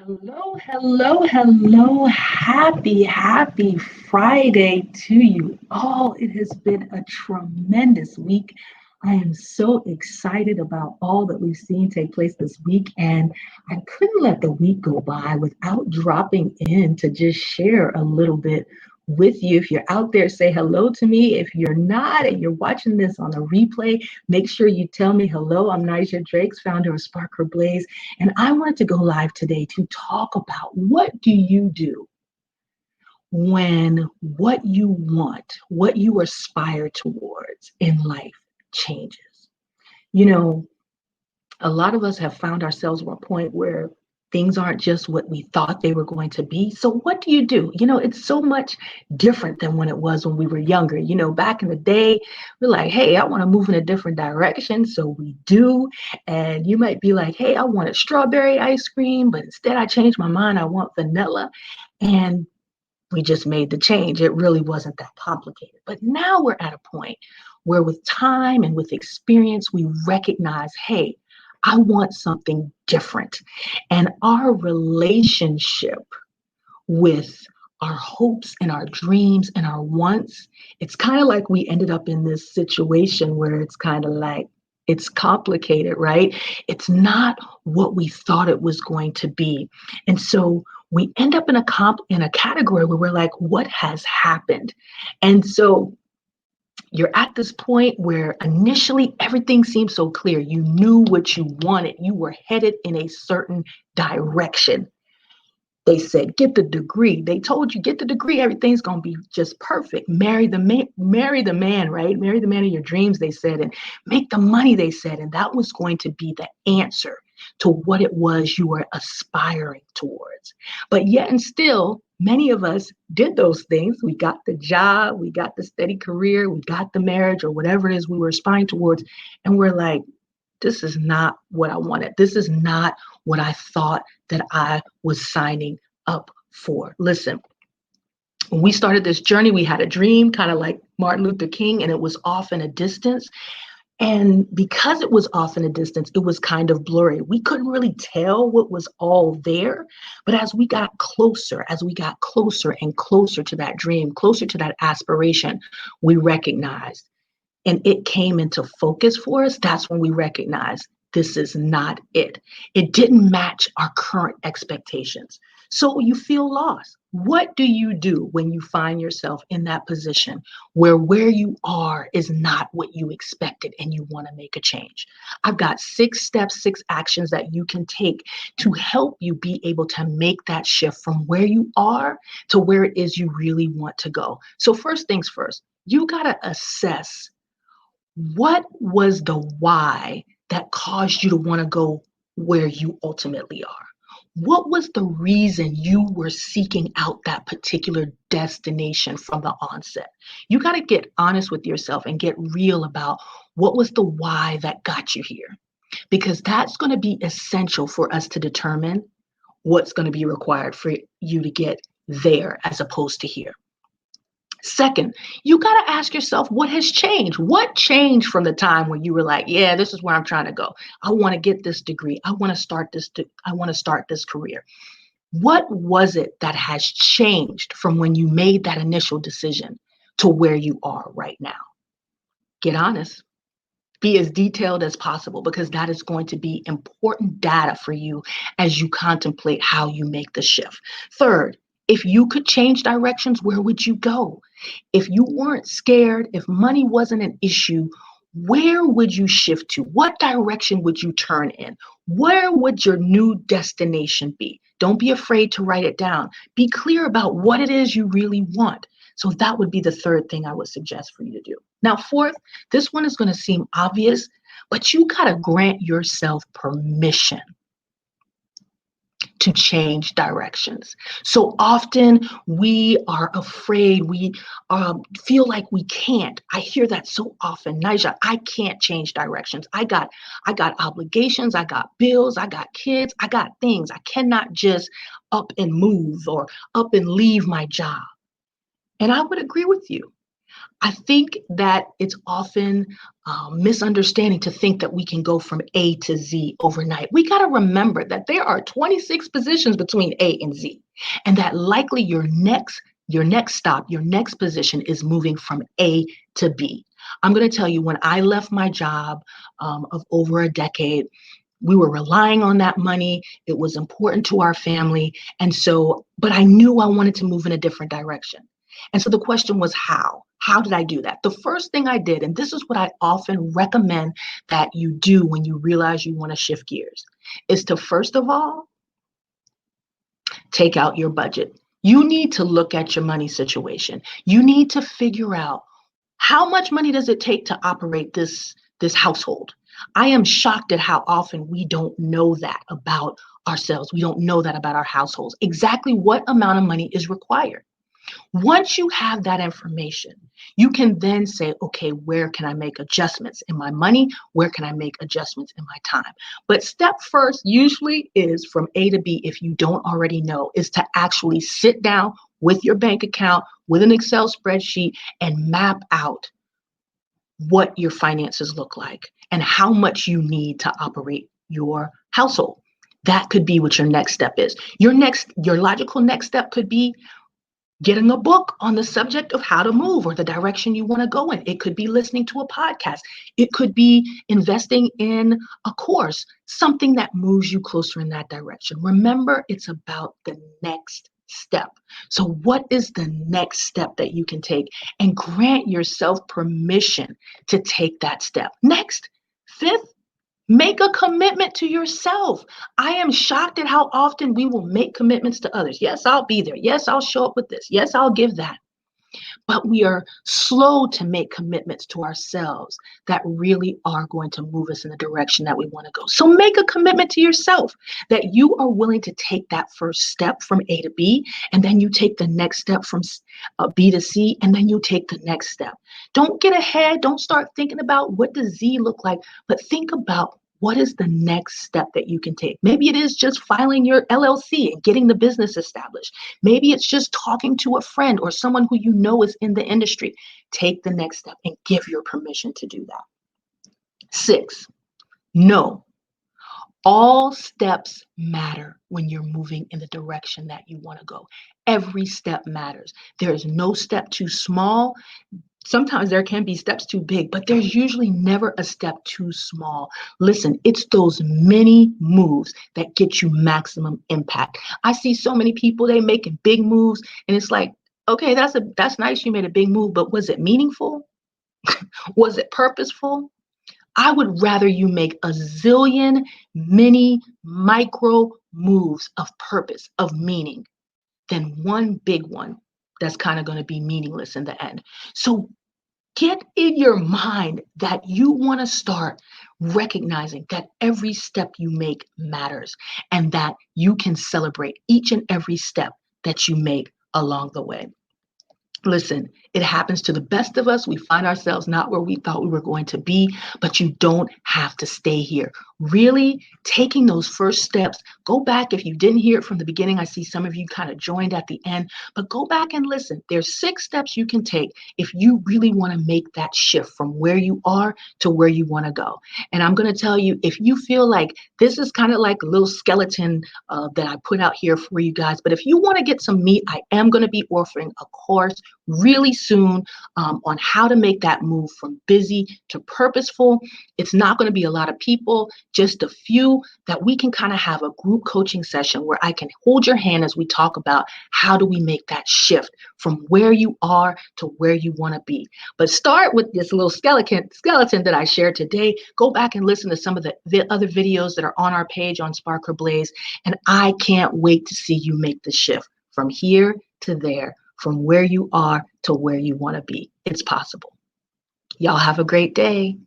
Hello, hello, hello. Happy Friday to you all. It has been a tremendous week. I am so excited about all that we've seen take place this week, and I couldn't let the week go by without dropping in to just share a little bit with you. If you're out there, say hello to me. If you're not and you're watching this on a replay, make sure you tell me hello. I'm Nigel Drakes, founder of Spark Her Blaze. And I wanted to go live today to talk about what do you do when what you want, what you aspire towards in life changes. You know, a lot of us have found ourselves at a point where things aren't just what we thought they were going to be. So what do you do? It's so much different than when it was when we were younger. Back in the day, we're like, hey, I want to move in a different direction. So we do. And you might be like, hey, I wanted strawberry ice cream, but instead I changed my mind. I want vanilla. And we just made the change. It really wasn't that complicated. But now we're at a point where with time and with experience, we recognize, hey, I want something different. And our relationship with our hopes and our dreams and our wants, it's kind of like we ended up in this situation where it's kind of like, it's complicated, right? It's not what we thought it was going to be. And so we end up in a category where we're like, what has happened? And so you're at this point where initially everything seemed so clear. You knew what you wanted. You were headed in a certain direction. They said, get the degree. They told you, get the degree. Everything's going to be just perfect. Marry the man, right? Marry the man of your dreams, they said, and make the money, they said. And that was going to be the answer to what it was you were aspiring towards. But yet and still, many of us did those things. We got the job, we got the steady career, we got the marriage or whatever it is we were aspiring towards. And we're like, this is not what I wanted. This is not what I thought that I was signing up for. Listen, when we started this journey, we had a dream, kind of like Martin Luther King, and it was off in a distance. And because it was off in a distance, it was kind of blurry. We couldn't really tell what was all there. But as we got closer and closer to that dream, closer to that aspiration, we recognized and it came into focus for us. That's when we recognized this is not it. It didn't match our current expectations. So you feel lost. What do you do when you find yourself in that position where you are is not what you expected and you want to make a change? I've got 6 steps, 6 actions that you can take to help you be able to make that shift from where you are to where it is you really want to go. So first things first, you got to assess what was the why that caused you to want to go where you ultimately are? What was the reason you were seeking out that particular destination from the onset? You got to get honest with yourself and get real about what was the why that got you here, because that's going to be essential for us to determine what's going to be required for you to get there as opposed to here. Second, you got to ask yourself what has changed? What changed from the time when you were like, yeah, this is where I'm trying to go. I want to get this degree. I want to start this career. What was it that has changed from when you made that initial decision to where you are right now? Get honest. Be as detailed as possible, because that is going to be important data for you as you contemplate how you make the shift. Third, if you could change directions, where would you go? If you weren't scared, if money wasn't an issue, where would you shift to? What direction would you turn in? Where would your new destination be? Don't be afraid to write it down. Be clear about what it is you really want. So that would be the third thing I would suggest for you to do. Now, fourth, this one is going to seem obvious, but you got to grant yourself permission to change directions. So often we are afraid, we feel like we can't. I hear that so often. Nija, I can't change directions. I got obligations, I got bills, I got kids, I got things. I cannot just up and move or up and leave my job. And I would agree with you. I think that it's often misunderstanding to think that we can go from A to Z overnight. We got to remember that there are 26 positions between A and Z, and that likely your next stop, your next position is moving from A to B. I'm going to tell you, when I left my job of over a decade, we were relying on that money. It was important to our family. And so, but I knew I wanted to move in a different direction. And so the question was, how? How did I do that? The first thing I did, and this is what I often recommend that you do when you realize you want to shift gears, is to first of all, take out your budget. You need to look at your money situation. You need to figure out, how much money does it take to operate this household? I am shocked at how often we don't know that about ourselves. We don't know that about our households. Exactly what amount of money is required. Once you have that information, you can then say, okay, where can I make adjustments in my money? Where can I make adjustments in my time? But step first usually is from A to B, if you don't already know, is to actually sit down with your bank account, with an Excel spreadsheet, and map out what your finances look like and how much you need to operate your household. That could be what your next step is. Your logical next step could be getting a book on the subject of how to move or the direction you want to go in. It could be listening to a podcast. It could be investing in a course, something that moves you closer in that direction. Remember, it's about the next step. So what is the next step that you can take? And grant yourself permission to take that step. Next, fifth, make a commitment to yourself. I am shocked at how often we will make commitments to others. Yes, I'll be there. Yes, I'll show up with this. Yes, I'll give that. But we are slow to make commitments to ourselves that really are going to move us in the direction that we want to go. So make a commitment to yourself that you are willing to take that first step from A to B, and then you take the next step from B to C, and then you take the next step. Don't get ahead. Don't start thinking about what does Z look like, but think about, what is the next step that you can take? Maybe it is just filing your LLC and getting the business established. Maybe it's just talking to a friend or someone who you know is in the industry. Take the next step and give your permission to do that. 6, no. All steps matter when you're moving in the direction that you want to go. Every step matters. There is no step too small. Sometimes there can be steps too big, but there's usually never a step too small. Listen, it's those mini moves that get you maximum impact. I see so many people, they making big moves, and it's like, okay, that's nice, you made a big move, but was it meaningful? Was it purposeful? I would rather you make a zillion mini micro moves of purpose, of meaning, than one big one that's kind of going to be meaningless in the end. So get in your mind that you want to start recognizing that every step you make matters and that you can celebrate each and every step that you make along the way. Listen, it happens to the best of us. We find ourselves not where we thought we were going to be, but you don't have to stay here. Really taking those first steps, go back. If you didn't hear it from the beginning, I see some of you kind of joined at the end, but go back and listen. There's 6 steps you can take if you really want to make that shift from where you are to where you want to go. And I'm going to tell you, if you feel like this is kind of like a little skeleton that I put out here for you guys, but if you want to get some meat, I am going to be offering a course really soon on how to make that move from busy to purposeful. It's not going to be a lot of people, just a few, that we can kind of have a group coaching session where I can hold your hand as we talk about how do we make that shift from where you are to where you want to be. But start with this little skeleton that I shared today. Go back and listen to some of the other videos that are on our page on Spark or Blaze, and I can't wait to see you make the shift from here to there, from where you are to where you want to be. It's possible. Y'all have a great day.